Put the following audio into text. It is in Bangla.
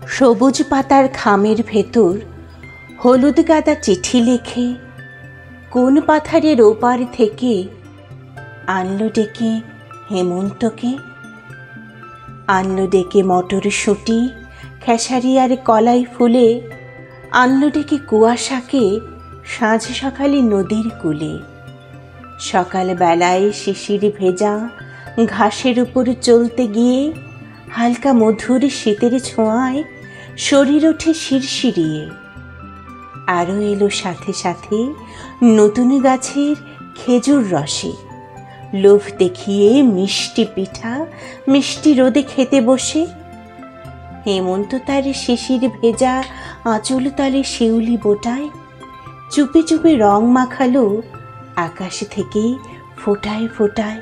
সবুজ পাতার খামের ভেতর হলুদ গাদা চিঠি লেখে কোন পাথারের ওপার থেকে আনলো ডেকে হেমন্তকে। আনলো ডেকে মটরশুঁটি, খেসারি আর কলাই ফুলে, আনলো ডেকে কুয়াশাকে সাঁঝ সকালে নদীর কূলে। সকালবেলায় শিশির ভেজা ঘাসের উপর চলতে গিয়ে হালকা মধুর শীতের ছোঁয়ায় শরীর ওঠে শিরশিরিয়ে। আরও এলো সাথে সাথে নতুন গাছের খেজুর রসে, লোভ দেখিয়ে মিষ্টি পিঠা মিষ্টি রোদে খেতে বসে। হেমন্ত তার শিশির ভেজা আঁচল তলে শিউলি বোটায় চুপে চুপে রং মাখালো আকাশ থেকে ফোটায় ফোটায়।